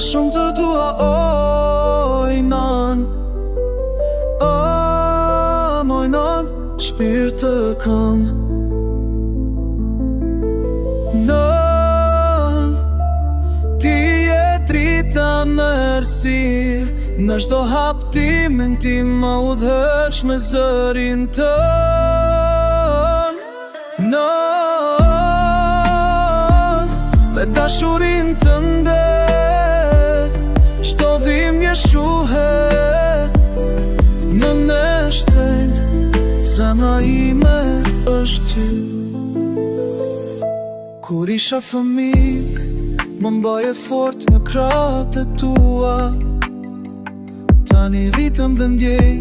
shumë të dua, oj nan, moj nan, shpirt të kam. Nan, ti e drita në errësirë, në çdo haptimin ti më udhëhesh me zërin tën. Nan, me dashurinë tënde çdo dhimbje shuhet në shtrenjtë, zemra ime është ty. Kur isha fëmijë, më mbaje fort në krahët e tua. Tani rritëm dhe ndjej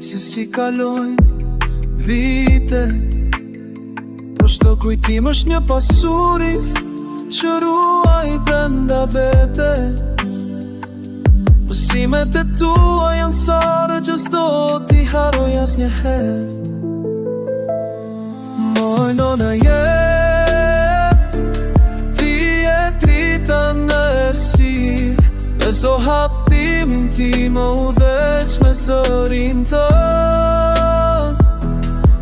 se si kalojnë vitet, po çdo kujtim është një pasuri që ruaj brenda vetes. Mësimet e tua janë sare që s'do t'i haroj asnjëherë. Moj nona jem, ti e drita në errësirë, me çdo haptimin ti më udhëhesh me zërin tën.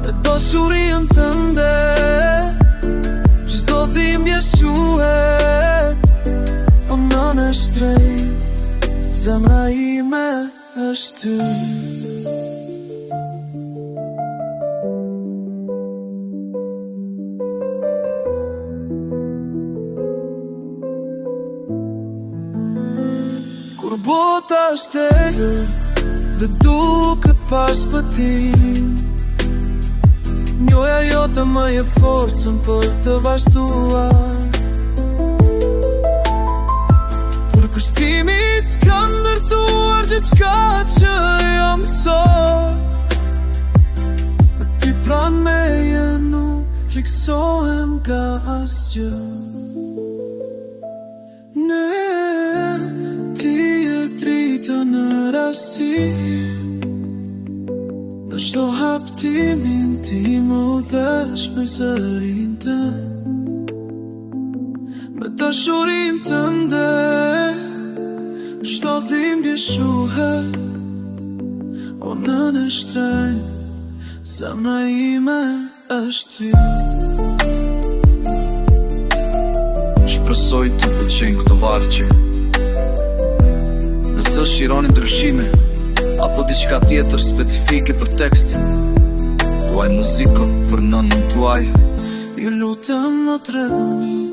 Me dashurinë tënde çdo dhimbje shuhet, o nënë shtrenjtë, zemra ime është ty. Kur bota është e dhe duket pa shpëtim, njoja jote më jep forcën për të vazhduar. Për kushtimit kam ndërtuar gjithçka që jam sot. Me ty pranë meje nuk friksohem nga asgjë. Ti e drita në errësirë, në çdo haptimin ti më udhëhesh me zërin tën. Me dashurinë tënde çdo dhimbje shuhet, o nënë shtrenjtë, zemra ime është ty. Shpresoj të pëlqejnë këto vargje. Nëse shironi ndryshime apo diçka tjetër specifike për tekstin, tuaj muzikën për nënën tuaj, ju lutem më tregoni.